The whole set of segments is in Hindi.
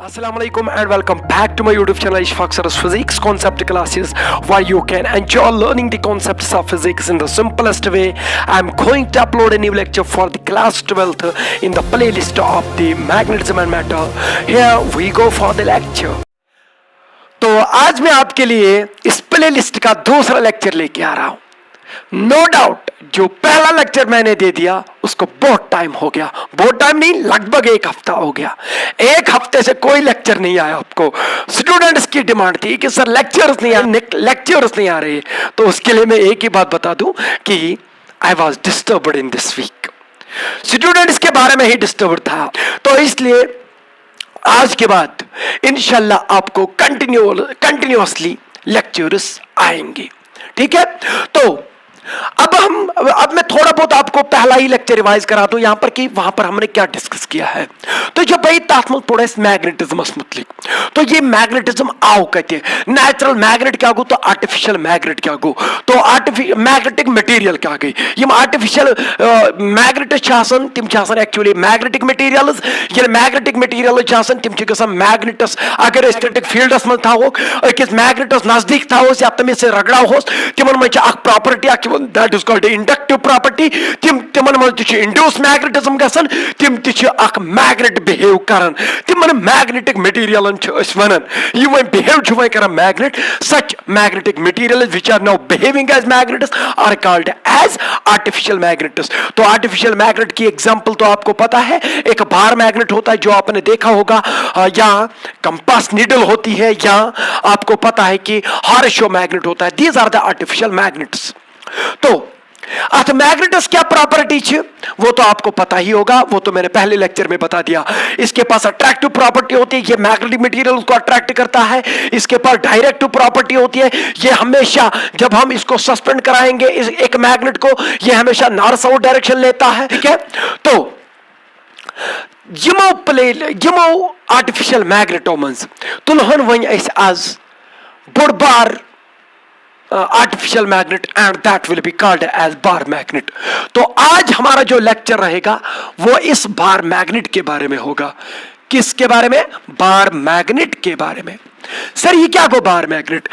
Assalamualaikum and welcome back to my YouTube channel Ishfaq Sir's Physics Concept Classes, where you can enjoy learning the concepts of physics in the simplest way. I'm going to upload a new lecture for the class 12th in the playlist of the magnetism and matter. Here we go for the lecture. तो आज मैं आपके लिए इस प्लेलिस्ट का दूसरा लेक्चर लेके आ रहा हूं. नो डाउट जो पहला लेक्चर मैंने दे दिया उसको बहुत टाइम हो गया, बहुत टाइम नहीं, लगभग एक हफ्ता हो गया. एक हफ्ते से कोई लेक्चर नहीं आया. आपको स्टूडेंट्स की डिमांड थी कि सर लेक्चर्स नहीं आ रहे. तो उसके लिए मैं एक ही बात बता दूं कि I was disturbed in this week. Students के बारे में ही डिस्टर्ब था. तो इसलिए आज के बाद इंशाल्लाह आपको कंटिन्यूअसली लेक्चर्स आएंगे. ठीक है. तो अब मैं थोड़ा बहुत आपको पहला ही लेक्चर रिवाइज करा दूं यहां पर कि वहां पर हमने क्या डिस्कस किया है. तो जो भाई तात्म थोड़ा मैग्नेटिज्म मुतलिक, तो ये मैग्नेटिज्म आओ कहते हैं. नेचुरल मैग्नेट क्या गो तो आर्टिफिशियल मैग्नेट क्या गो तो मैग्नेटिक मटेरियल क्या गई. यम आर्टिफिशियल मैग्नेट तिम एक्चुअली मैग्नेटिक मटेरियल्स. ये मैग्नेटिक मटेरियल तिम मैग्नेटस अगर स्टैटिक फील्डस मन थावो अकिस मैग्नेटस नजदीक थावोस या तमिस से रगड़ा होस तिमन मन property that is called inductive property. तिमन मन ति इंड्यूस मैग्नेटिज्म गसन तिम ति मैग्नेट बिहेव करन तिमन मैग्नेटिक मटेरियल वनन यम बिहेव कर magnet. Such magnetic material which are now behaving as magnets are called as artificial magnets. तो आर्टिफिशियल मैग्नेट की एग्जांपल तो आपको पता है. एक बार मैग्नेट होता है जो आपने देखा होगा, या कंपास नीडल होती है, या आपको पता है कि हॉर्सशो मैग्नेट होता है. These are the artificial magnets. तो अथ मैग्नेटस क्या प्रॉपर्टी है वो तो आपको पता ही होगा, वो तो मैंने पहले लेक्चर में बता दिया. इसके पास अट्रैक्टिव प्रॉपर्टी होती है, ये मैग्नेटिक मटेरियल उसको अट्रैक्ट करता है. इसके पास डायरेक्टिव प्रॉपर्टी होती है, ये हमेशा जब हम इसको सस्पेंड कराएंगे एक मैग्नेट को, ये हमेशा नॉर्थ साउथ डायरेक्शन लेता है. ठीक है. तो यमो आर्टिफिशियल मैग्नेटो मंज तुलहन वन आज बोड़ bar artificial magnet and that will be called as bar magnet. तो आज हमारा जो लेक्चर रहेगा वो इस बार मैग्नेट के बारे में होगा. किसके बारे में? बार मैग्नेट के बारे में. सर ये क्या गो बार मैग्नेट,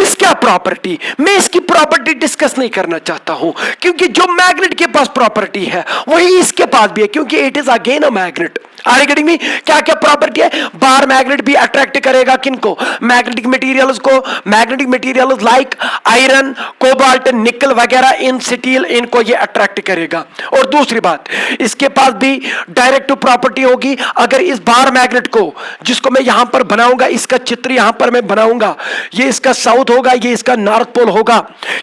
इसका प्रॉपर्टी, मैं इसकी प्रॉपर्टी डिस्कस नहीं करना चाहता हूं क्योंकि जो मैग्नेट के पास प्रॉपर्टी है वही इसके पास भी है, क्योंकि it is again a magnet. Are getting me? क्या क्या प्रॉपर्टी है? बार मैग्नेट भी अट्रैक्ट करेगा किनको? मैग्नेटिक मटेरियल्स को. Magnetic materials like iron, cobalt, निकल वगैरह, इन स्टील, इनको ये अट्रैक्ट करेगा. और दूसरी बात, इसके पास भी डायरेक्टिव प्रॉपर्टी होगी. अगर इस बार मैग्नेट को, जिसको मैं यहां पर बनाऊंगा, इसका चित्र यहां पर मैं बनाऊंगा, ये इसका साउथ होगा, ये इसका नॉर्थ पोल होगा.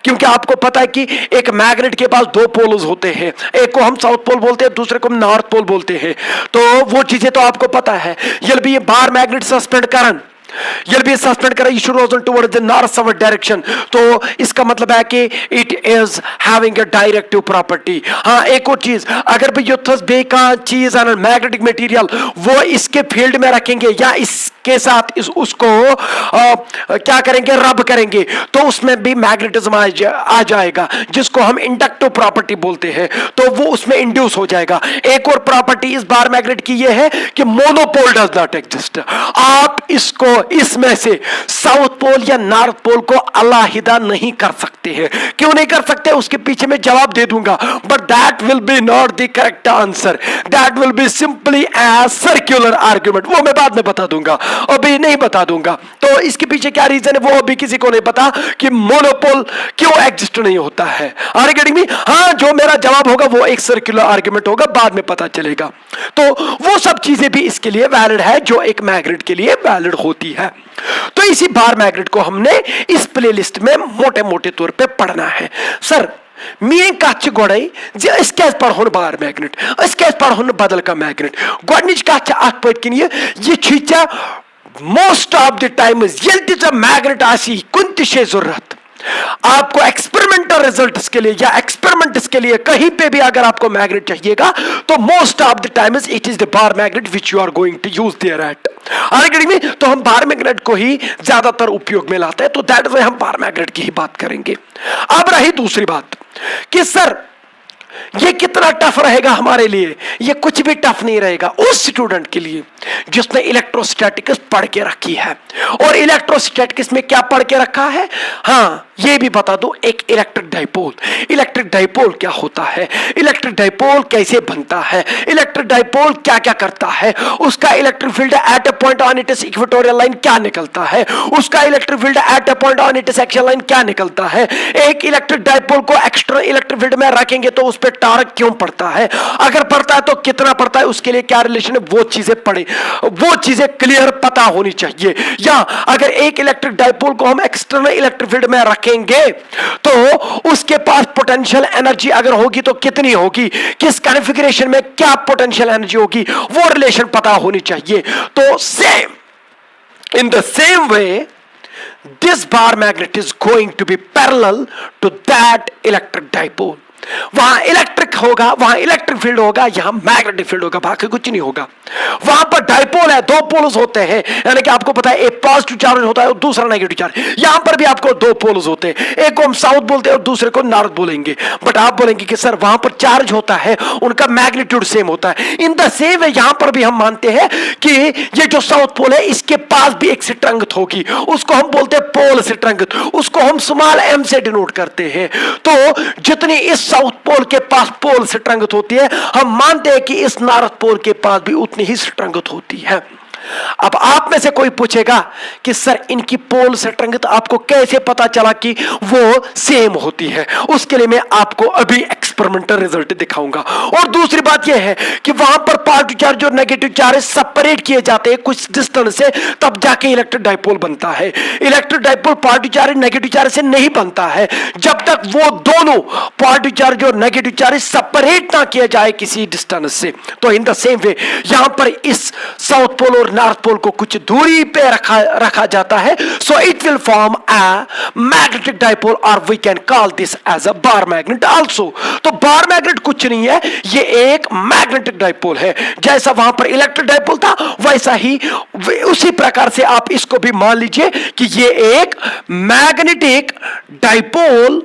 क्योंकि आपको पता है कि एक मैग्नेट के पास दो पोल्स होते हैं, एक को हम साउथ पोल बोलते हैं, दूसरे को हम नॉर्थ पोल बोलते हैं. तो वो चीजें तो आपको पता है. ये भी बार मैग्नेट सस्पेंड करन, ये भी सस्पेंड करा इशू रोजन towards the north south direction. तो इसका मतलब है कि it is having a directive property. हाँ, एक और चीज, अगर भी युद्धस बेका चीज एंड मैग्नेटिक मटेरियल वो इसके फील्ड में रखेंगे या इसके साथ उसको क्या करेंगे, रब करेंगे, तो उसमें भी मैग्नेटिज्म आ जाएगा, जिसको हम इंडक्टिव प्रॉपर्टी बोलते हैं. तो वो उसमें इंड्यूस हो जाएगा. एक और प्रॉपर्टी इस बार मैग्नेट की ये है कि मोनोपोल डज नॉट एग्जिस्ट. आप इसको इसमें से साउथ पोल या नॉर्थ पोल को अलहदा नहीं कर सकते हैं. क्यों नहीं कर सकते? उसके पीछे मैं जवाब दे दूंगा, but that will be not the correct answer. That will be simply as circular argument. वो मैं बाद में बता दूंगा, अभी नहीं बता दूंगा. तो इसके पीछे क्या रीजन है वो अभी किसी को नहीं पता कि मोनोपोल क्यों एग्जिस्ट नहीं होता है. Are getting me? हाँ, जो मेरा जवाब होगा वो एक सर्कुलर आर्ग्यूमेंट होगा, बाद में पता चलेगा. तो वो सब चीजें भी इसके लिए वैलिड है जो एक मैग्नेट के लिए वैलिड होती है. तो इसी बार मैग्नेट को हमने इस प्लेलिस्ट में मोटे मोटे तौर पे पढ़ना है. सर मैं कत गोड़े क्या पढ़ो बार मैग्नेट, क्या पढ़ो बदल का मैग्नेट. गोडनिच कत अत पन ये मोस्ट ऑफ द टाइम्स ये मैग्नेट आसी कुन ति जरूरत, आपको एक्सपेरिमेंटल रिजल्ट्स के लिए या एक्सपेरिमेंट्स के लिए कहीं पे भी अगर आपको मैग्नेट चाहिएगा तो most of the times it is the bar magnet which you are going to use there at. में तो हम बार मैग्नेट को ही ज्यादातर उपयोग में लाते हैं. तो दैट इज हम बार मैग्नेट की ही बात करेंगे. अब रही दूसरी बात कि सर ये कितना टफ रहेगा हमारे लिए? ये कुछ भी टफ नहीं रहेगा उस स्टूडेंट के लिए जिसने इलेक्ट्रोस्टैटिक्स पढ़ के रखी है। और इलेक्ट्रोस्टैटिक्स में क्या पढ़ के रखा है? हाँ, ये भी बता दो, एक इलेक्ट्रिक डाइपोल। इलेक्ट्रिक डाइपोल क्या होता है, इलेक्ट्रिक डाइपोल कैसे बनता है, इलेक्ट्रिक डाइपोल क्या क्या करता है, उसका electric field at A point on it's equatorial line क्या निकलता है, उसका electric field at A point on it's axial line क्या निकलता है, एक इलेक्ट्रिक डाइपोल को एक्स्ट्रा इलेक्ट्रिक फील्ड में रखेंगे तो उस पर टॉर्क क्यों पड़ता है, अगर पड़ता है तो कितना पड़ता है, उसके लिए क्या रिलेशन है, वो चीजें पढ़े, वो चीजें क्लियर पता होनी चाहिए। या अगर एक इलेक्ट्रिक डाइपोल को हम एक्सटर्नल इलेक्ट्रिक फील्ड में रखेंगे तो उसके पास पोटेंशियल एनर्जी अगर होगी तो कितनी होगी, किस कॉन्फ़िगरेशन में क्या पोटेंशियल एनर्जी होगी, वो रिलेशन पता होनी चाहिए। तो same in the same way this bar magnet is going to be parallel to that electric dipole. वहां इलेक्ट्रिक होगा, वहां इलेक्ट्रिक फील्ड होगा, यहां मैग्नेटिक फील्ड होगा, बाकी कुछ नहीं होगा। वहां पर डाइपोल है, दो पोल्स होते हैं, यानी कि आपको पता है एक पॉजिटिव चार्ज होता है और दूसरा नेगेटिव चार्ज। यहां पर भी आपको दो पोल्स होते हैं, एक को हम साउथ बोलते हैं और दूसरे को नॉर्थ बोलेंगे। बट आप बोलेंगे कि सर वहां पर चार्ज होता है, उनका मैग्नीट्यूड सेम होता है। इन द सेम वे यहां पर भी हम मानते हैं कि ये जो साउथ पोल है इसके पास भी एक स्ट्रेंथ होगी, उसको हम बोलते हैं पोल स्ट्रेंथ, उसको हम स्मॉल m से डिनोट करते हैं। तो जितनी इस साउथ पोल के पास पोल स्ट्रेंथ होती है, हम मानते हैं कि इस नॉर्थ पोल के पास भी उतनी ही स्ट्रेंथ होती है। अब आप में से कोई पूछेगा कि सर इनकी पोल स्ट्रेंथ आपको कैसे पता चला कि वो सेम होती है? उसके लिए मैं आपको अभी एक्सपेरिमेंटल रिजल्ट दिखाऊंगा। और दूसरी बात यह है कि वहां पर पॉजिटिव चार्ज और नेगेटिव चार्ज सेपरेट किए जाते हैं कुछ डिस्टेंस से, तब जाके इलेक्ट्रिक डाइपोल बनता है। Electric dipole positive charge negative charge से नहीं बनता है जब तक वो दोनों पॉजिटिव चार्ज और नेगेटिव चार्ज सेपरेट ना किया जाए किसी डिस्टेंस से। तो इन द सेम वे यहां पर इस साउथ पोल और नॉर्थ पोल को कुछ दूरी पे रखा जाता है, so it will form a magnetic dipole और we can call this as a bar magnet also. तो बार मैग्नेट कुछ नहीं है, ये एक मैग्नेटिक डाइपोल है। जैसा वहां पर इलेक्ट्रिक डाइपोल था वैसा ही उसी प्रकार से आप इसको भी मान लीजिए कि ये एक मैग्नेटिक डाइपोल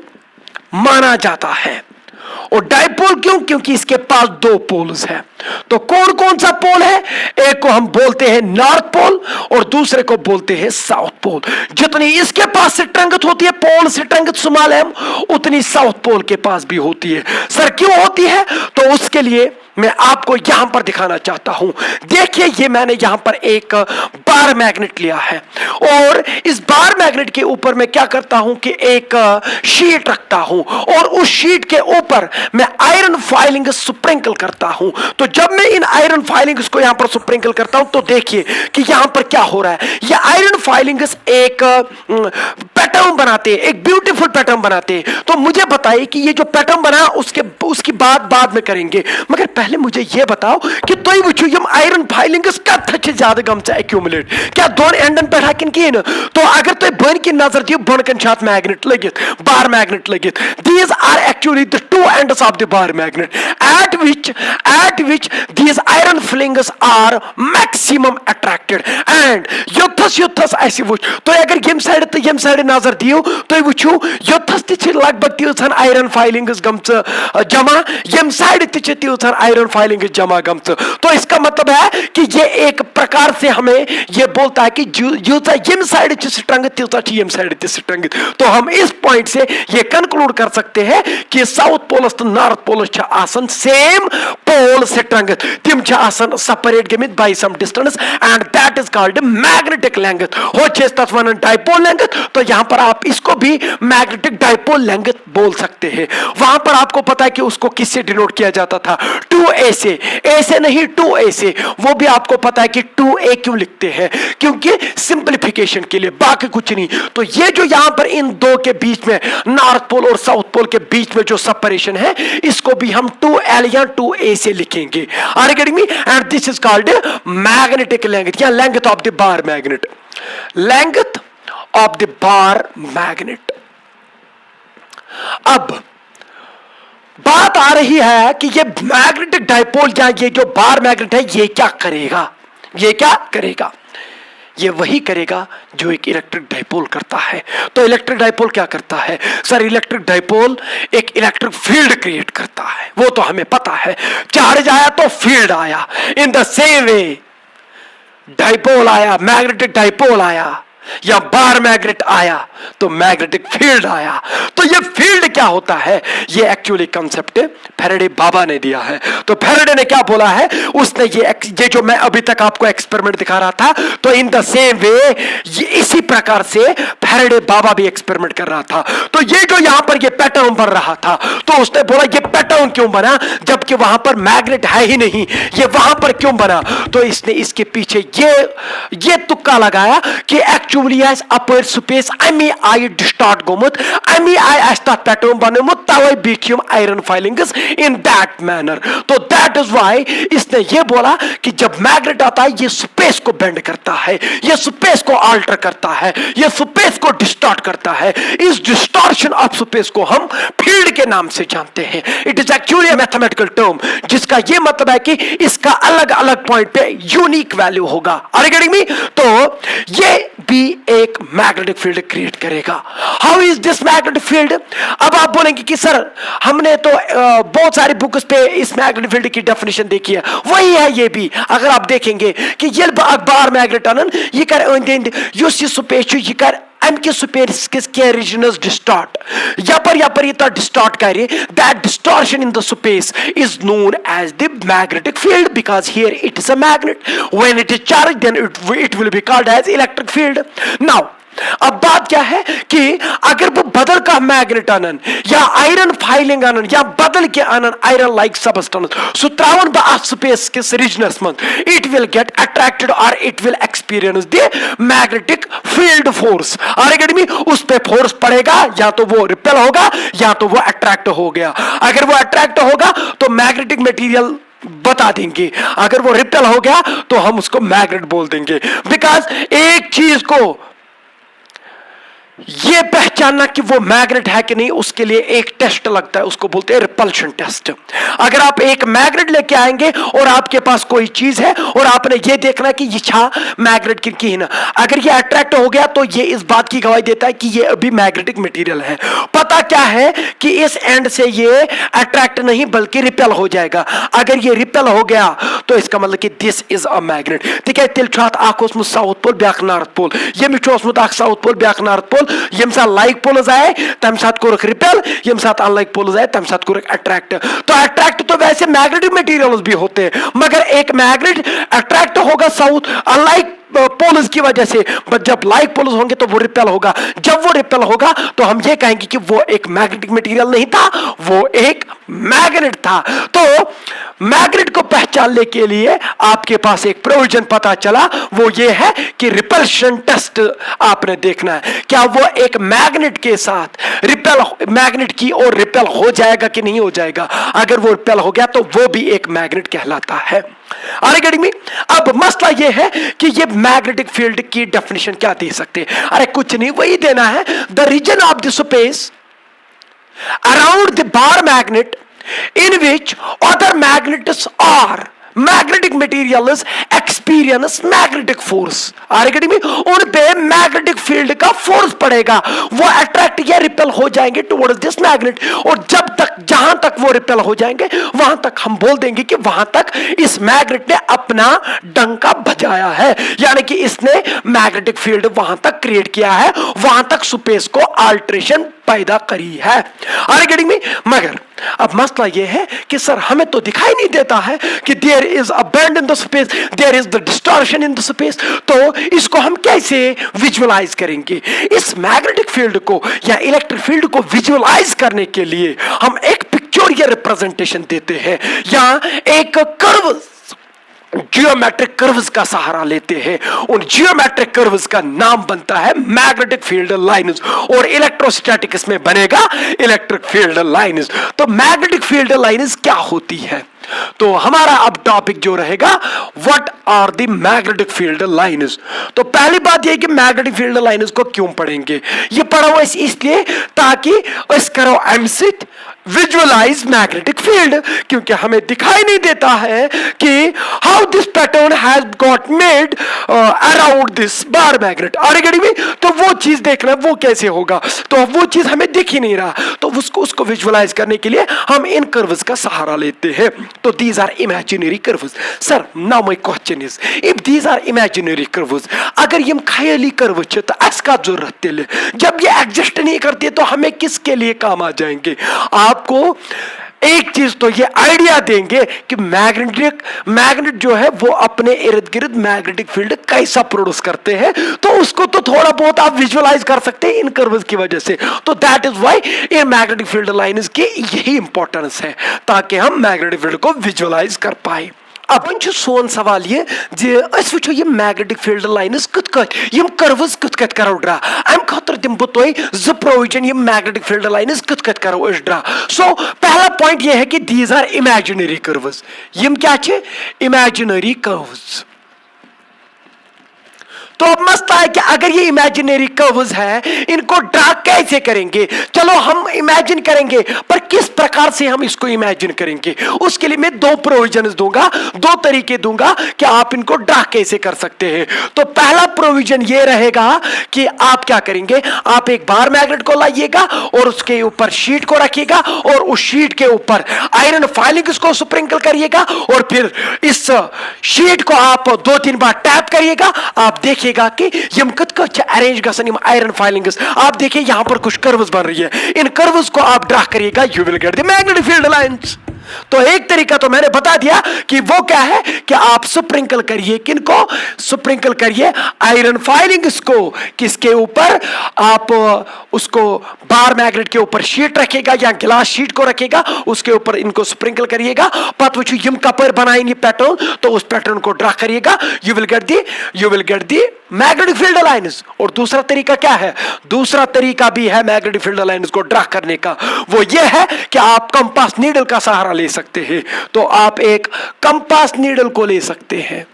माना जाता है। और डाइपोल क्यों? क्योंकि इसके पास दो पोल्स हैं। तो कौन कौन सा पोल है? एक को हम बोलते हैं नॉर्थ पोल और दूसरे को बोलते हैं साउथ पोल। जितनी इसके पास स्ट्रेंथ होती है पोल स्ट्रेंथ स्मॉल m, उतनी साउथ पोल के पास भी होती है। सर क्यों होती है? तो उसके लिए मैं आपको यहां पर दिखाना चाहता हूं। देखिए ये मैंने यहां पर एक बार मैग्नेट लिया है और इस बार मैग्नेट के ऊपर मैं क्या करता हूं कि एक शीट रखता हूं और उस शीट के ऊपर मैं आयरन फाइलिंग स्प्रिंकल करता हूं। तो जब मैं इन आयरन फाइलिंग्स को यहां पर स्प्रिंकल करता हूं तो देखिए कि यहां पर क्या हो रहा है। ये आयरन फाइलिंग्स एक पैटर्न बनाते हैं, एक ब्यूटीफुल पैटर्न बनाते हैं। तो मुझे बताइए कि ये जो पैटर्न बना उसकी बात बाद में करेंगे, मगर पहले मुझे ये बताओ कि तो वुचु यम आयरन फाइलिंग्स कत ज्यादा गम एक्यूमुलेट क्या दोन एंडन पे हकिन कहें। तो अगर तुम बन की नजर दियो बन छात मैग्नेट लगित बार मैग्नेट लगित, these are actually the two ends of the bar magnet at which these iron flings are maximum attracted and युद्धस ऐसी वुच। तो अगर यम साइड नजर दियो तो वुचु युद्धस ति लगभग तीन आयरन फाइलिंग्स गमच जमा, यम साइड ति तीन आयरन फाइलिंग्स जमा गमच। तो इसका मतलब है कि ये एक प्रकार से हमें ये बोलता है कि यम साइड स्ट्रेंथ तीता यम साइड स्ट्रेंथ। तो हम इस पॉइंट से ये कंक्लूड कर सकते हैं कि साउथ पोलस तो नॉर्थ पोलस आसन सेम पोल स्ट्रेंथ, तिम सेपरेट गमित by some distance and that is called magnetic length. हो तथ वन डाइपोल लेंथ, तो यहां पर आप इसको भी मैग्नेटिक डाइपोल लेंथ बोल सकते हैं। वहां पर आपको पता है कि उसको किससे डिनोट किया जाता था? 2a से, a से नहीं 2a से। वो भी आपको पता है कि 2a क्यों लिखते हैं? क्योंकि सिंपलीफिकेशन के लिए, बाकी कुछ नहीं। तो ये जो यहां पर इन दो के बीच में नॉर्थ पोल और साउथ पोल के बीच में जो सेपरेशन है इसको भी हम 2l या 2a से लिखेंगे। Are you getting me? And this is called magnetic length या length of the bar magnet. Length of the bar magnet. अब बात आ रही है कि ये मैग्नेटिक डाइपोल या ये जो बार मैग्नेट है ये क्या करेगा? ये क्या करेगा? ये वही करेगा जो एक इलेक्ट्रिक डाइपोल करता है। तो इलेक्ट्रिक डाइपोल क्या करता है? सर इलेक्ट्रिक डाइपोल एक इलेक्ट्रिक फील्ड क्रिएट करता है, वो तो हमें पता है। चार्ज आया तो फील्ड आया। In the same way dipole आया, मैग्नेटिक डाइपोल आया या बार मैग्नेट आया तो मैग्नेटिक फील्ड आया। तो ये फील्ड क्या होता है? ये एक्चुअली कंसेप्ट फैराडे बाबा ने दिया है। तो फैराडे ने क्या बोला है? उसने ये जो मैं अभी तक आपको एक्सपेरिमेंट दिखा रहा था, तो इन द सेम वे ये इसी प्रकार से फैराडे बाबा भी एक्सपेरिमेंट कर रहा था। तो ये जो यहां पर ये पैटर्न बन रहा था, तो उसने बोला ये पैटर्न क्यों बना जबकि वहां पर मैग्नेट है ही नहीं, ये वहां पर क्यों बना? तो इसने इसके पीछे ये तुक्का लगाया कि एक्चुअली अपर स्पेस अमी आई डिस्टार्ट गोमुत, अमी आई पैटर्न बनेमुत, तवे बीच iron filings in that manner. तो दैट इज व्हाई इसने ये बोला कि जब मैग्नेट आता है ये स्पेस को बेंड करता है, ये स्पेस को अल्टर करता है, ये स्पेस को डिस्टॉर्ट करता है। इस डिस्टॉर्शन ऑफ स्पेस को हम फील्ड के नाम से जानते हैं। It is actually a mathematical term जिसका ये मतलब है कि इसका अलग अलग पॉइंट पे यूनिक वैल्यू होगा। Are you getting me? तो ये भी एक मैग्नेटिक फील्ड क्रिएट करेगा। How is this magnetic field? अब आप बोलेंगे कि सर हमने तो बहुत सारी बुक्स पे इस मैग्नेटिक फील्ड की डेफिनेशन देखी है, वही है ये भी। अगर आप देखेंगे कि ये बार मैग्नेट अनन ये कर युस ये स्पेस ये कर अमि स्पेस के रीजनस डिस्टॉर्ट यपर ये डिस्टॉर्ट करे, that distortion in the space is known as the magnetic field because here it is a magnet. When it is charge then it will be called as electric field. Now अब बात क्या है कि अगर वो बदल का मैग्नेट अनन या आयरन फाइलिंग अनन या बदल के अनन आयरन लाइक सबस्टेंस सो त्रावन बा स्पेस के रीजनस में, इट विल गेट अट्रैक्टेड और it will experience the magnetic field force. Are get me? उस पे फोर्स पड़ेगा, या तो वो रिपेल होगा या तो वो अट्रैक्ट हो गया। अगर वो अट्रैक्ट होगा तो मैग्नेटिक मटेरियल बता देंगे, अगर वो रिपेल हो गया तो हम उसको मैग्नेट बोल देंगे। बिकॉज एक चीज को ये पहचानना कि वो मैग्नेट है कि नहीं उसके लिए एक टेस्ट लगता है, उसको बोलते हैं रिपल्शन टेस्ट। अगर आप एक मैग्नेट लेके आएंगे और आपके पास कोई चीज है और आपने ये देखना कि ये छा मैग्नेट की है ना, अगर ये अट्रैक्ट हो गया तो ये इस बात की गवाही देता है कि ये अभी मैग्नेटिक मटेरियल है। पता क्या है कि इस एंड से ये अट्रैक्ट नहीं बल्कि रिपेल हो जाएगा। अगर ये रिपेल हो गया तो इसका मतलब कि दिस इज अ मैग्नेट। तिक तिल साउथ पोल ब्याक नॉर्थ पोल, ये साउथ पोल ब्याक नॉर्थ पोल, यम साथ लाइक पोल्स आए तम साथ कोरक रिपेल, यम साथ अनलाइक पोल्स आए तम साथ कोरक अट्रैक्ट। तो अट्रैक्ट तो वैसे मैग्नेटिक मटेरियल्स भी होते हैं, मगर एक मैग्नेट अट्रैक्ट होगा साउथ अनलाइक पोल्स की वजह से, बट जब लाइक पोल्स होंगे तो वो रिपेल होगा। जब वो रिपेल होगा तो हम ये कहेंगे कि वो एक मैग्नेटिक मटेरियल नहीं था, वो एक मैग्नेट था। तो मैग्नेट को पहचानने के लिए आपके पास एक प्रोविजन पता चला, वो ये है कि रिपल्शन टेस्ट आपने देखना है, क्या वो एक मैग्नेट के साथ रिपेल मैग्नेट की और रिपेल हो जाएगा कि नहीं हो जाएगा। अगर वो रिपेल हो गया तो वो भी एक मैग्नेट कहलाता है। Are you getting me? अब मसला ये है कि ये मैग्नेटिक फील्ड की डेफिनेशन क्या दे सकते हैं? अरे कुछ नहीं, वही देना है, the region of the space around the bar magnet in which other magnets are magnetic materials experience magnetic force। Are you getting me? उन पे मैग्नेटिक फील्ड का फोर्स पड़ेगा, वो अट्रैक्ट या रिपेल हो जाएंगे टुवर्ड्स दिस मैग्नेट। और जब तक जहां तक वो रिपेल हो जाएंगे वहां तक हम बोल देंगे कि वहां तक इस मैग्नेट ने अपना डंका बजाया है, यानी कि इसने मैग्नेटिक फील्ड वहां तक क्रिएट किया है, वहां तक स्पेस को अल्टरेशन पैदा करी है। Are you getting me? मगर अब मसला यह है कि सर हमें तो दिखाई नहीं देता है कि there is a bend in the space, there is the distortion in the space. तो इसको हम कैसे विजुअलाइज करेंगे? इस मैग्नेटिक फील्ड को या इलेक्ट्रिक फील्ड को विजुअलाइज करने के लिए हम एक पिक्चोरियल रिप्रेजेंटेशन देते हैं या एक कर्व जियोमेट्रिक कर्व्स का सहारा लेते हैं। उन जियोमेट्रिक कर्व्स का नाम बनता है मैग्नेटिक फील्ड लाइन्स और इलेक्ट्रोस्टैटिक्स में बनेगा इलेक्ट्रिक फील्ड लाइन्स। तो मैग्नेटिक फील्ड लाइन्स क्या होती है? तो हमारा अब टॉपिक जो रहेगा what are the magnetic field lines. तो पहली बात यह कि मैग्नेटिक फील्ड लाइन्स को क्यों पढ़ेंगे? ये पढ़ा हुआ इसलिए ताकि इस करो एमसिट विजुअलाइज मैग्नेटिक फील्ड, क्योंकि हमें दिखाई नहीं देता है कि how this pattern has got made around this bar magnet. आगे में तो वो चीज देखना वो कैसे होगा, तो वो चीज हमें दिख ही नहीं रहा, तो उसको विजुअलाइज करने के लिए हम इन कर्व्स का सहारा लेते हैं। तो these are imaginary curves. Sir now my question is, if these are imaginary curves, अगर ये ख्याली कर्व छे तो इसका जरूरत तेल, जब ये एग्जिस्ट नहीं करते तो हमें किसके लिए काम आ जाएंगे? आपको एक चीज तो ये आइडिया देंगे कि मैग्नेट जो है वो अपने इर्द गिर्द मैग्नेटिक फील्ड कैसा प्रोड्यूस करते हैं, तो उसको तो थोड़ा बहुत आप विजुअलाइज कर सकते हैं इन कर्व्स की वजह से। तो दैट इज व्हाई ये मैग्नेटिक फील्ड लाइंस की यही इंपॉर्टेंस है, ताकि हम मैग्नेटिक फील्ड को विजुअलाइज कर पाए। अब सोन सवाल ये वो ये मैग्नेटिक फील्ड लाइन्स कत कर्व्स कत करो ड्रा, अम खतर दिम बह तुह प्रोविजन ये मैग्नेटिक फील्ड लाइन्स कत करो ड्रा। सो पहला पॉइंट ये है कि दीज आर इमेजिनरी कर्व्स। यम क्या इमेजिनरी कर्व्स। तो अब मसला है कि अगर ये इमेजिनरी कर्व्स है, इनको ड्रा कैसे करेंगे? चलो हम इमेजिन करेंगे, पर किस प्रकार से हम इसको इमेजिन करेंगे? उसके लिए मैं दो प्रोविजन दूंगा, दो तरीके दूंगा कि आप इनको ड्रा कैसे कर सकते हैं। तो पहला प्रोविजन ये रहेगा कि आप क्या करेंगे, आप एक बार मैग्नेट को लाइएगा और उसके ऊपर शीट को रखिएगा और उस शीट के ऊपर आयरन फाइलिंग्स को स्प्रिंकल करिएगा और फिर इस शीट को आप 2-3 बार टैप करिएगा। आप देखिएगा कि यम कत अरेंज गसन यम आयरन फाइलिंग्स। आप देखिए यहां पर कुछ कर्व्स बन रही है, इन कर्व्स को आप ड्रा करिएगा, you will get the magnetic field lines. तो एक तरीका तो मैंने बता दिया कि वो क्या है कि आप स्प्रिंकल करिए, किनको स्प्रिंकल करिए? आयरन फाइलिंग्स को। किसके ऊपर? आप उसको बार मैग्नेट के ऊपर शीट रखेगा या ग्लास शीट को रखेगा, उसके ऊपर इनको स्प्रिंकल करिएगा। पत वो यम कपर बनाएंगे पैटर्न, तो उस पैटर्न को ड्रा करिएगा, you will get the magnetic field lines. और दूसरा तरीका क्या है? दूसरा तरीका भी है मैग्नेटिक फील्ड लाइन्स को ड्रा करने का, वो ये है कि आप कंपास नीडल का सहारा ले सकते हैं। तो आप एक कंपास नीडल को ले सकते हैं।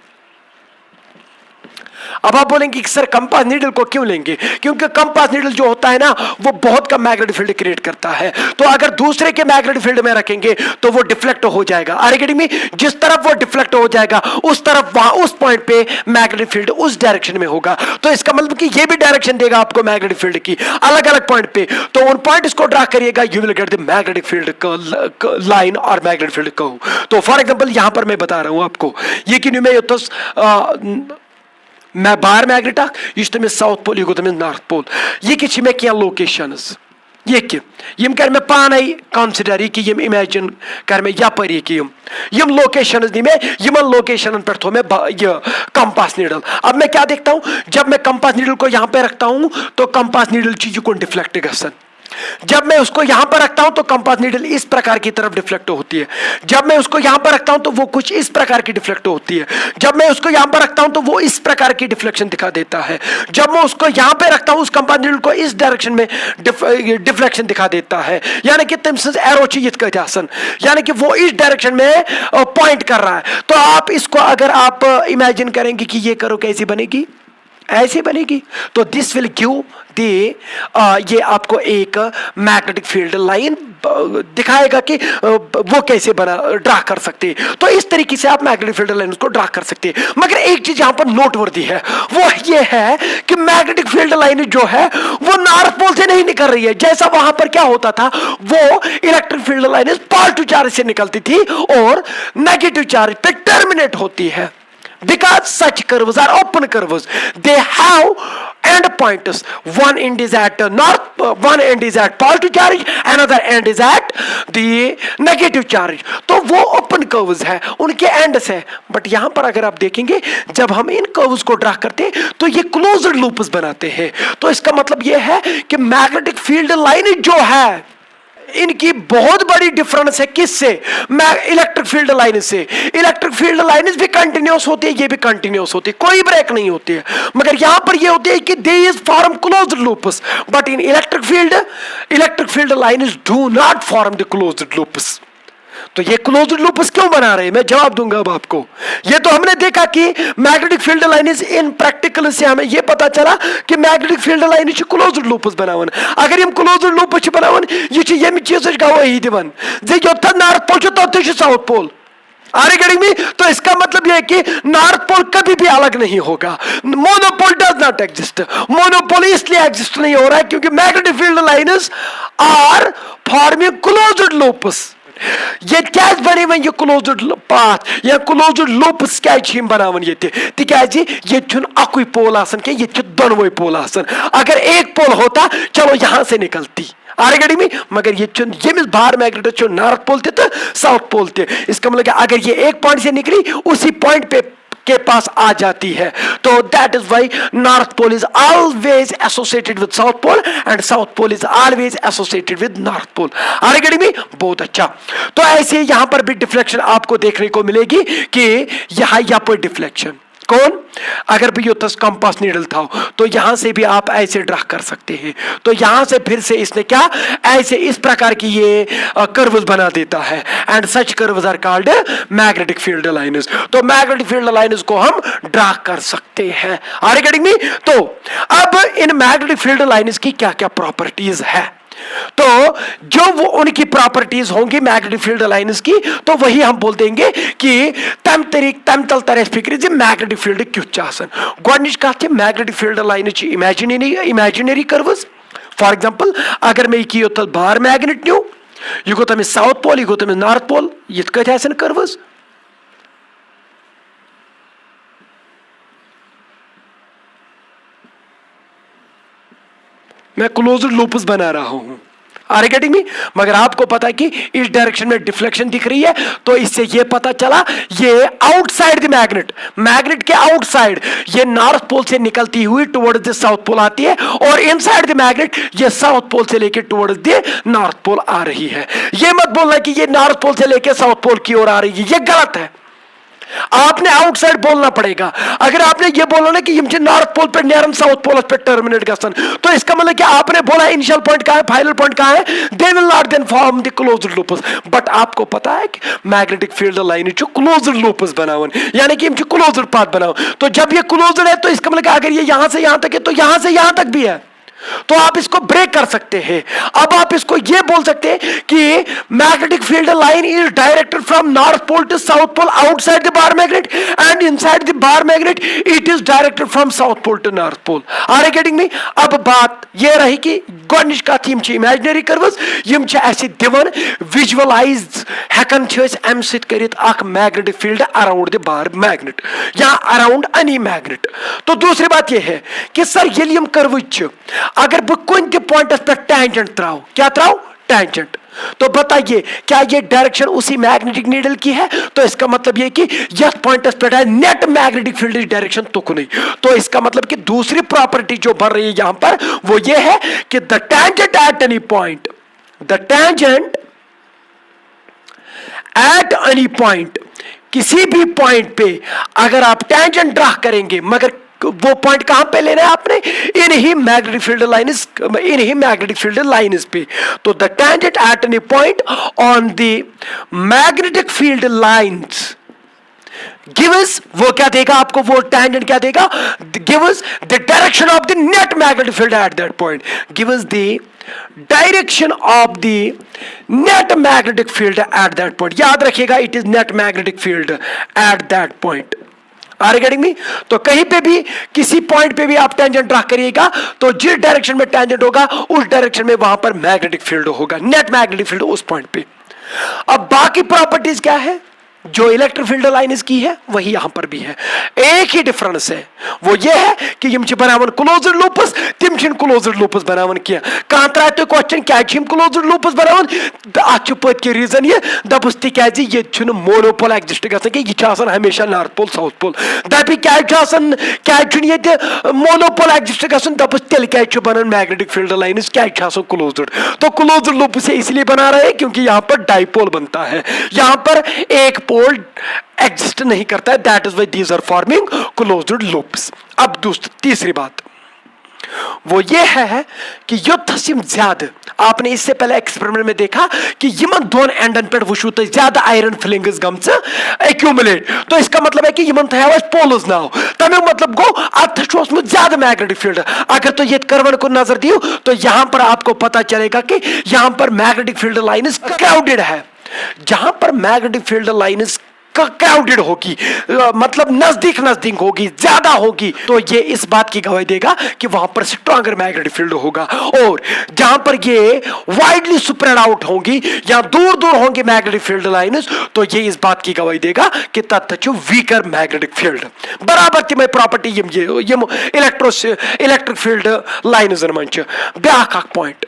अब आप बोलेंगे कि सर कंपास नीडल को क्यों लेंगे? क्योंकि कंपास नीडल जो होता है ना, वो बहुत कम मैग्नेटिक फील्ड क्रिएट करता है। तो अगर दूसरे के मैग्नेटिक फील्ड में रखेंगे तो वो डिफ्लेक्ट हो जाएगा। आगे में जिस तरफ वो डिफ्लेक्ट हो जाएगा उस तरफ वहां उस पॉइंट पे मैग्नेटिक फील्ड उस डायरेक्शन में होगा। तो इसका मतलब कि ये भी डायरेक्शन देगा आपको मैग्नेटिक फील्ड की अलग अलग पॉइंट पे। तो उन पॉइंट्स को ड्रा करिएगा, you will get the magnetic field line और मैग्नेटिक फील्ड कर्व। तो फॉर एग्जांपल यहां पर मैं बता रहा हूं आपको, ये कि मैं बार मैग्नेट इस साउथ पोल, यह नॉर्थ पोल, यह मे क्या लोकेशंस, यम कर मे पाने कंसिडर कि यम इमेजिन कर मे यपरी कि यम लोकेशंस दी मे, यमन लोकेशन पे थो मे कंपास नीडल। अब मैं क्या देखता हूं, जब मैं कंपास नीडल को यहां पे रखता हूं तो कंपास नीडल चीज को डिफ्लेक्ट गसन। जब मैं उसको यहां पर रखता हूं तो कंपास नीडल इस प्रकार की तरफ डिफ्लेक्ट होती है। जब मैं उसको यहां पर रखता हूं तो वो कुछ इस प्रकार की डिफ्लेक्ट होती है। जब मैं उसको यहां पर रखता हूं तो वो इस प्रकार की डिफ्लेक्शन दिखा देता है। जब मैं उसको यहां पे रखता हूं उस कंपास नीडल को इस डायरेक्शन में डिफ्लेक्शन दिखा देता है। यानी कि तम सज एरो यानी कि वो इस डायरेक्शन में पॉइंट कर रहा है। तो आप इसको अगर आप इमेजिन करेंगे कि ये करो कैसी बनेगी, ऐसी बनेगी। तो दिस विल गिव ये आपको एक मैग्नेटिक फील्ड लाइन दिखाएगा कि वो कैसे ड्रा कर सकते हैं। तो इस तरीके से आप मैग्नेटिक फील्ड लाइन को ड्रा कर सकते हैं। मगर एक चीज यहां पर नोटवर्दी है, वो ये है कि मैग्नेटिक फील्ड लाइन जो है वो नॉर्थ पोल से नहीं निकल रही है। जैसा वहां पर क्या होता था, वो electric field line positive charge से निकलती थी और नेगेटिव चार्ज पे टर्मिनेट होती है। Because such curves are open curves, they have end points. One end is at north, one end is at positive charge, another end is at the negative charge. तो वो open curves है, उनके ends है। बट यहां पर अगर आप देखेंगे, जब हम इन कर्व्स को ड्रा करते हैं तो ये क्लोज्ड लूप्स बनाते हैं। तो इसका मतलब ये है कि मैग्नेटिक फील्ड लाइन जो है इनकी बहुत बड़ी डिफरेंस है किससे? इलेक्ट्रिक फील्ड लाइन से। इलेक्ट्रिक फील्ड लाइन भी कंटिन्यूस होती है, ये भी कंटिन्यूस होती है, कोई ब्रेक नहीं होती है। मगर यहां पर ये होती है कि they is form closed loops, but in electric field lines do not form the closed loops. तो ये क्लोज्ड लूप्स क्यों बना रहे हैं, मैं जवाब दूंगा अब आपको। ये तो हमने देखा कि मैग्नेटिक फील्ड लाइन्स इन प्रैक्टिकल से हमें ये पता चला कि magnetic field line closed loops बनावन। अगर हम क्लोज्ड लूप्स बनावन ये यम चीज गवाही दिवन जे योथा नॉर्थ पोल तो south pole are getting me. तो इसका मतलब यह है कि नॉर्थ पोल कभी भी अलग नहीं होगा। Monopole does not exist. Monopole इसलिए एग्जिस्ट नहीं हो रहा है क्योंकि magnetic field lines are forming closed loops. ये क्या बने वन ये क्लोज्ड पाथ या क्लोज्ड लूप्स क्या बनावन ये तिकाजी ये अकुई पोल आसन के ये दोनों पोल आसन। अगर एक पोल होता चलो यहां से निकलती आर गड़ी में, मगर ये यमिस बाहर मैग्नेट नॉर्थ पोल थे तो साउथ पोल थे। इसका मतलब अगर ये एक पॉइंट से निकली उसी पॉइंट पे के पास आ जाती है। तो that is why north pole is always associated with south pole and south pole is always associated with north pole. आर गड़ी में बहुत अच्छा। तो ऐसे यहां पर भी डिफ्लेक्शन आपको देखने को मिलेगी कि यहां पर डिफ्लेक्शन कौन, अगर भी योतस कंपास नीडल था तो यहां से भी आप ऐसे ड्रा कर सकते हैं। तो यहां से फिर से इसने क्या ऐसे इस प्रकार की ये कर्व्स बना देता है and such curves are called magnetic field lines. तो मैग्नेटिक फील्ड लाइन्स को हम ड्रा कर सकते हैं। Are you getting me. तो अब इन मैग्नेटिक फील्ड लाइन्स की क्या क्या प्रॉपर्टीज है, तो जो वो उनकी प्रॉपर्टीज होंगी मैग्नेटिक फील्ड लाइन्स की, तो वही हम बोल देंगे कि तम तल तरह फिक्र मैग्नेटिक फील्ड क्यों आसन। गोडनिच कथ magnetic field line imaginary curves. For example अगर मैं की योत बार मैग्नेट न्यू यह गो तमिस साउथ पोल यह गो तमिस नॉर्थ पोल यिथ कथ आसन कर्व्स। मैं क्लोज्ड लूप्स बना रहा हूं आर यू गेटिंग मी, मगर आपको पता है कि इस डायरेक्शन में डिफ्लेक्शन दिख रही है तो इससे यह पता चला ये आउटसाइड द मैग्नेट के आउटसाइड ये नॉर्थ पोल से निकलती हुई टुवर्ड्स द साउथ पोल आती है और इनसाइड द मैग्नेट ये साउथ पोल से लेकर टुवर्ड्स द नॉर्थ पोल आ रही है। ये मत बोलना कि ये नॉर्थ पोल से लेकर साउथ पोल की ओर आ रही है, ये गलत है। आपने आउटसाइड बोलना पड़ेगा। अगर आपने ये बोला ना कि ये नॉर्थ पोल पे नेरन साउथ पोल पे टर्मिनेट गसन, तो इसका मतलब कि आपने बोला इनिशियल पॉइंट कहां है फाइनल पॉइंट कहां है, they will not then form the closed loops. But आपको पता है कि मैग्नेटिक फील्ड लाइन जो क्लोज्ड लूप्स बनावन यानी कि इनकी क्लोज्ड पाथ बनाओ। तो जब ये क्लोज्ड है तो इसका मतलब अगर ये यहां से यहां तक है तो यहां से यहां तक भी है, तो आप इसको ब्रेक कर सकते हैं। अब आप इसको यह बोल सकते हैं कि magnetic field line is directed from north pole to south pole outside the bar magnet and inside the bar magnet it is directed from south pole to north pole. Are you getting me. अब बात यह रही कि गोडनिच कथ यम इमेजिनरी कर्व्स यम ऐसे दिवन विजुअलाइज हेकन अम सत करित अख magnetic field around the bar magnet या अराउंड एनी मैग्नेट। तो दूसरी बात यह है कि सर ये यम कर्व्स अगर बह कुन पॉइंटस पे टेंजेंट त्राव, क्या त्राव टेंजेंट, तो बताइए क्या ये डायरेक्शन उसी मैग्नेटिक नीडल की है। तो इसका मतलब ये कि यह पॉइंटस पे नेट मैग्नेटिक फील्ड डायरेक्शन तो नहीं। तो इसका मतलब कि दूसरी प्रॉपर्टी जो बन रही है यहां पर वो ये है कि the tangent at any point, the tangent at any point, किसी भी पॉइंट पे अगर आप टेंजेंट ड्रा करेंगे मगर वो पॉइंट कहां पे लेना है आपने, इन ही मैग्नेटिक फील्ड लाइन्स पे। तो the tangent at any point on the magnetic field lines gives, वो क्या देगा आपको, वो टेंजेंट क्या देगा, gives the direction of the net magnetic field at that point, gives the direction of the net magnetic field at that point. याद रखिएगा it is net magnetic field at that point. Are you getting me. तो कहीं पे भी किसी पॉइंट पे भी आप टेंजेंट ड्रा करिएगा तो जिस डायरेक्शन में टेंजेंट होगा उस डायरेक्शन में वहां पर मैग्नेटिक फील्ड होगा, नेट मैग्नेटिक फील्ड उस पॉइंट पे। अब बाकी प्रॉपर्टीज क्या है जो इलेक्ट्रिक फील्ड लाइन्स की है वही यहां पर भी है। एक ही डिफरेंस है वो ये है कि यम बनावन क्लोज्ड लूप्स, तिम क्लोज्ड लूप्स बनावन किया। कहां त्रा तो क्वेश्चन क्या क्लोज्ड लूप्स बनावन अत पत के रीजन ये दपस तिकाज ये मोनोपोल एग्जिस्ट गसन कि यह हमेशा नॉर्थ पोल साउथ पोल। दप क्या मोनोपोल एग्जिस्ट गसन दपस तेल क्या बनान मैग्नेटिक फील्ड लाइन्स क्या क्लोज्ड। तो क्लोज्ड लूप से इसलिए बना रहे हैं क्योंकि यहां पर डाइपोल बनता है, यहां पर एक पोल एग्जिस्ट नहीं करता है, that is why these are forming closed loops. अब तीसरी बात वो ये है कि युद्ध ज्यादा आपने इससे पहले एक्सपेरिमेंट में देखा कि यमन दोन एंडन पे वुचू तो ज्यादा आयरन फिलिंग्स गम एक्यूमुलेट, तो इसका मतलब है कि यमन थो पोलस नाव तमें मतलब गो अत ज्यादा मैग्नेटिक फील्ड। अगर तो ये कर्वन को नजर दियो तो यहां पर आपको पता चलेगा कि यहां पर मैग्नेटिक फील्ड लाइन क्राउडेड है। जहां पर मैग्नेटिक फील्ड लाइन क्राउडेड होगी मतलब नजदीक नजदीक होगी, ज्यादा होगी, तो ये इस बात की गवाही देगा कि वहां पर स्ट्रॉन्गर मैग्नेटिक फील्ड होगा। और जहां पर ये वाइडली स्प्रेड आउट होंगी या दूर दूर होंगी मैग्नेटिक फील्ड लाइन्स, तो ये इस बात की गवाही देगा कि तत्व वीकर मैग्नेटिक फील्ड बराबर तमें प्रॉपर्टी इलेक्ट्रिक फील्ड लाइन्स मन ब्याख पॉइंट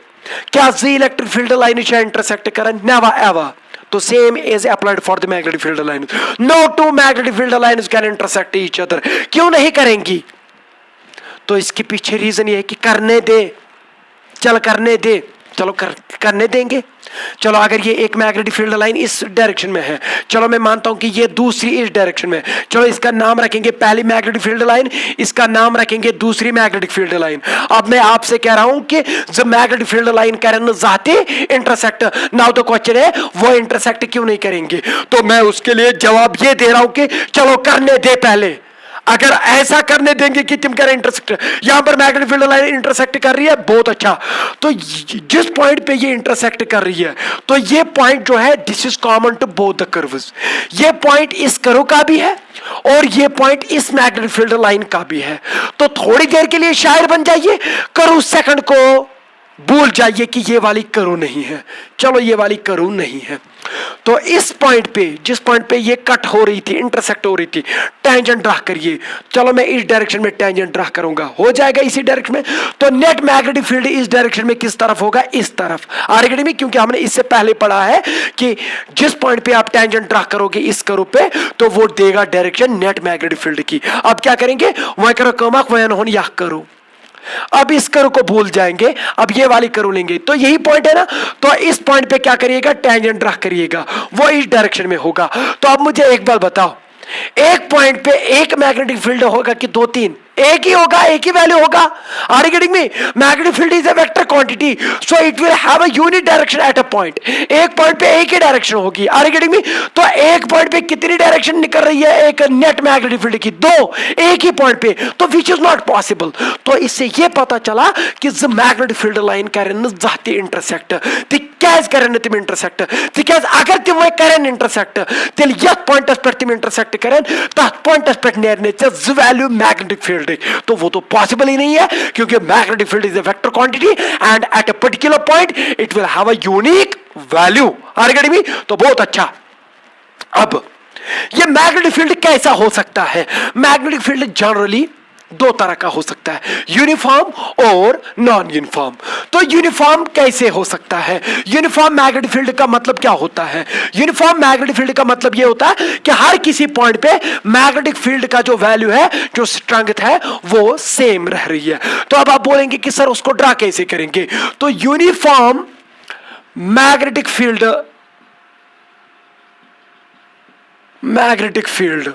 क्या इलेक्ट्रिक फील्ड लाइन इंटरसेक्ट कर नेवा एवा, तो same is applied for the magnetic field lines. No two magnetic field lines can intersect each other. क्यों नहीं करेंगी? तो इसके पीछे रीजन ये है कि करने दे, चल करने दे, चलो करने देंगे। चलो अगर ये एक मैग्नेटिक फील्ड लाइन इस डायरेक्शन में है, चलो मैं मानता हूं कि ये दूसरी इस डायरेक्शन में, चलो इसका नाम रखेंगे पहली मैग्नेटिक फील्ड लाइन, इसका नाम रखेंगे दूसरी मैग्नेटिक फील्ड लाइन। अब मैं आपसे कह रहा हूं कि जब मैग्नेटिक फील्ड लाइन करना चाहते इंटरसेक्ट नाउ तो क्वेश्चन है वो इंटरसेक्ट क्यों नहीं करेंगे, तो मैं उसके लिए जवाब ये दे रहा हूं कि चलो करने दे पहले। अगर ऐसा करने देंगे कि तुम करें इंटरसेक्ट, यहां पर मैग्नेटिक फील्ड लाइन इंटरसेक्ट कर रही है, बहुत अच्छा, तो जिस पॉइंट पे ये इंटरसेक्ट कर रही है तो ये पॉइंट जो है this is common to both the curves. ये पॉइंट इस कर्व का भी है और ये पॉइंट इस मैग्नेटिक फील्ड लाइन का भी है। तो थोड़ी देर के लिए शायर बन जाइए, कर्व सेकंड को भूल जाइए कि ये वाली कर्व नहीं है, चलो ये वाली कर्व नहीं है। तो इस पॉइंट पे जिस पॉइंट पे ये कट हो रही थी, इंटरसेक्ट हो रही थी, टेंजेंट ड्रा करिए। चलो मैं इस डायरेक्शन में टेंजेंट ड्रा करूंगा, हो जाएगा इसी डायरेक्शन में, तो नेट मैग्नेटिक फील्ड इस डायरेक्शन में किस तरफ होगा, इस तरफ आरगेडी में, क्योंकि हमने इससे पहले पढ़ा है कि जिस पॉइंट पे आप टेंजेंट ड्रा करोगे इस कर्व पे तो वो देगा डायरेक्शन नेट मैग्नेटिक फील्ड की। अब क्या करेंगे, वह करो कमक वह यह करो, अब इस कर्व को भूल जाएंगे, अब ये वाली कर्व लेंगे, तो यही पॉइंट है ना, तो इस पॉइंट पे क्या करिएगा, टेंजेंट ड्रा करिएगा, वो इस डायरेक्शन में होगा। तो अब मुझे एक बात बताओ, एक पॉइंट पे एक मैग्नेटिक फील्ड होगा कि दो तीन, एक ही होगा, एक ही वैल्यू होगा। Are you getting me? Magnetic field is a vector quantity, so it will have a unit direction at a point. एक पॉइंट पे एक ही डायरेक्शन होगी। Are you getting me? तो एक पॉइंट पे कितनी डायरेक्शन निकल रही है एक नेट मैग्नेटिक फील्ड की, दो, एक ही पॉइंट पे, तो विच इज नॉट पॉसिबल। तो इससे ये पता चला कि मैग्नेटिक फील्ड लाइन करें जाती इंटरसेक्ट, तिक्याज करें तुम इंटरसेक्ट, तिक्याज अगर तुम वह करें इंटरसेक्ट तेल यथ पॉइंटस पे तुम इंटरसेक्ट करें तथ पॉइंटस पे नेरने वैल्यू मैग्नेटिक फील्ड, तो वो तो पॉसिबल ही नहीं है, क्योंकि magnetic field is a vector quantity and at a particular point it will have a unique value. Are me? तो बहुत अच्छा। अब ये मैग्नेटिक फील्ड कैसा हो सकता है? मैग्नेटिक फील्ड जनरली दो तरह का हो सकता है, यूनिफॉर्म और नॉन यूनिफॉर्म। तो यूनिफॉर्म कैसे हो सकता है? यूनिफॉर्म मैग्नेटिक फील्ड का मतलब क्या होता है? यूनिफॉर्म मैग्नेटिक फील्ड का मतलब यह होता है कि हर किसी पॉइंट पे मैग्नेटिक फील्ड का जो वैल्यू है, जो स्ट्रेंथ है, वो सेम रह रही है। तो अब आप बोलेंगे कि सर उसको ड्रा कैसे करेंगे? तो यूनिफॉर्म मैग्नेटिक फील्ड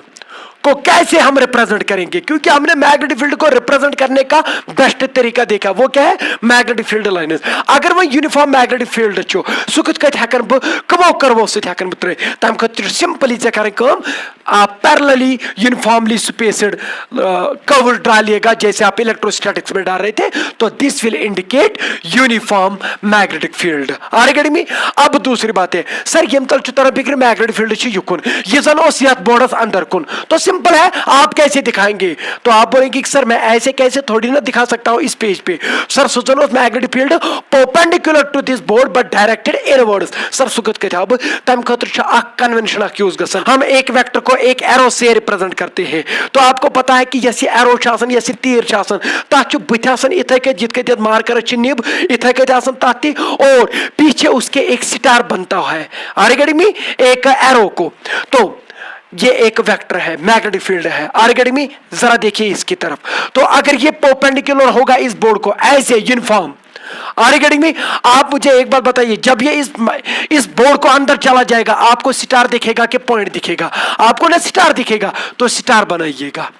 को कैसे हम रिप्रेजेंट करेंगे? क्योंकि हमने मैग्नेटिक फील्ड को रिप्रेजेंट करने का बेस्ट तरीका देखा, वो क्या है? Magnetic field lines. अगर वो यूनिफॉर्म मैग्नेटिक फील्ड छो सु कत कत हेकन ब कमो करवो सु हेकन ब त्रे तम खतिर सिंपली जे करें काम, आप parallelly uniformly spaced curve draw लिएगा जैसे आप इलेक्ट्रोस्टैटिक्स में डाल रहे थे, तो this will indicate uniform magnetic field. Are get me? अब दूसरी बात है, सर यम तल तरह बिक्र मैग्नेटिक फील्ड छ युकुन ये जन ओस यत बोर्डस अंदर कुन, तो सिंपल है, आप कैसे दिखाएंगे? तो आप बोलेंगे कि सर मैं ऐसे कैसे थोड़ी ना दिखा सकता हूं इस पेज पे। सर सुजनो magnetic field perpendicular to this board but directed inwards. सर सुकत के अब तम खतर छ अ कन्वेंशन अख यूज गसन, हम एक वेक्टर को एक एरो से रिप्रेजेंट करते हैं। तो आपको पता है कि जैसे एरो छासन जैसे तीर छासन तथ छु बुथ आसन इथे के जित के मार्कर छ निब इथे के आसन तथ, और पीछे उसके एक स्टार बनता है। Are getting me? एक एरो को, तो ये एक वेक्टर है, मैग्नेटिक फील्ड है। Are getting me? जरा देखिए इसकी तरफ, तो अगर ये परपेंडिकुलर होगा इस बोर्ड को ऐसे यूनिफॉर्म, आर गेटिंग मी? आप मुझे एक बात बताइए, जब ये इस बोर्ड को अंदर चला जाएगा आपको स्टार दिखेगा कि पॉइंट दिखेगा? आपको ना स्टार दिखेगा, तो स्टार बनाइएगा।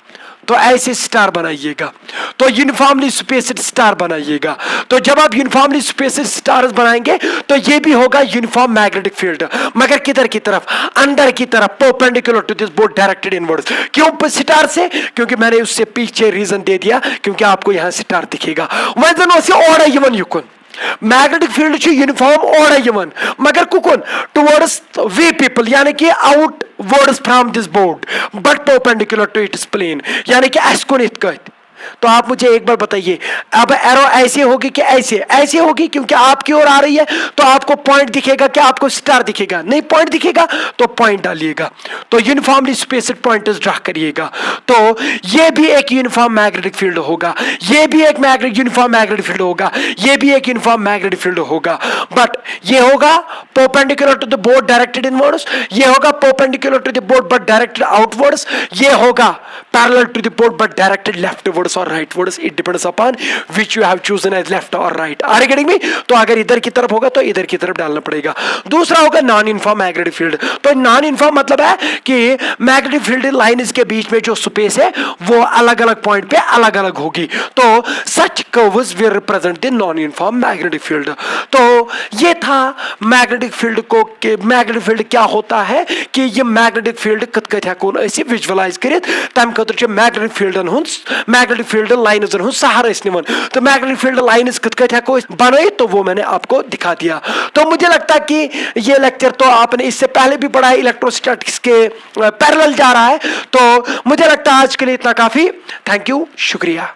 तो ऐसे स्टार बनाइएगा, तो यूनिफॉर्मली स्पेस्ड स्टार बनाइएगा। तो जब आप यूनिफॉर्मली स्पेस्ड स्टार्स बनाएंगे तो ये भी होगा यूनिफॉर्म मैग्नेटिक फील्ड, मगर किधर की तरफ, अंदर की तरफ, perpendicular to this board, directed inwards. क्यों स्टार से? क्योंकि मैंने उससे पीछे रीजन दे दिया, क्योंकि आपको यहां स्टार दिखेगा। वजन से और यवन युकुन मैग्नेटिक फील्ड यूनिफॉर्म और यवन, मगर कुकुन टुवर्ड्स वे पीपल, यानी कि outwards from this board but perpendicular to its plane, यानी कि एस्कुन इतकत। तो आप मुझे एक बार बताइए, अब एरो ऐसे होगी कि ऐसे होगी? क्योंकि आपकी ओर आ रही है तो आपको पॉइंट दिखेगा, क्या आपको स्टार दिखेगा? नहीं, पॉइंट दिखेगा तो पॉइंट डालिएगा, तो यूनिफॉर्मली स्पेस्ड पॉइंटर्स ड्रा करिएगा। तो ये भी एक यूनिफॉर्म मैग्नेटिक फील्ड होगा, ये भी एक यूनिफॉर्म मैग्नेटिक फील्ड होगा, ये भी एक यूनिफॉर्म मैग्नेटिक फील्ड होगा। बट ये होगा perpendicular to the board directed inwards, ये होगा perpendicular to the board but directed outwards, ये होगा parallel to the board but directed leftwards और rightwards. It depends upon which you have chosen as left और right. Are you getting me? तो अगर इधर की तरफ होगा तो इधर की तरफ डालना पड़ेगा। दूसरा होगा नॉन यूनिफॉर्म मैग्नेटिक फील्ड। तो नॉन यूनिफॉर्म मतलब है कि मैग्नेटिक फील्ड लाइंस के बीच में जो स्पेस है वो अलग अलग पॉइंट पे अलग अलग होगी। तो such curves will represent the non uniform magnetic field. तो ये था मैग्नेटिक फील्ड को, कि मैग्नेटिक फील्ड क्या होता है, कि ये मैग्नेटिक फील्ड कत कत हेकोन ऐसे विजुअलाइज करित, तम खतर मैग्नेटिक फील्डन हुंद मैग्नेटिक फील्ड लाइन्स हुंद सहारा निवन। तो मैग्नेटिक फील्ड लाइन्स कत कत हेको बनाई, तो वो मैंने आपको दिखा दिया। तो मुझे लगता है कि ये लेक्चर तो आपने इससे पहले भी पढ़ा है, इलेक्ट्रोस्टैटिक्स के पैरेलल जा रहा है। तो मुझे लगता है आज के लिए इतना काफी। थैंक यू, शुक्रिया।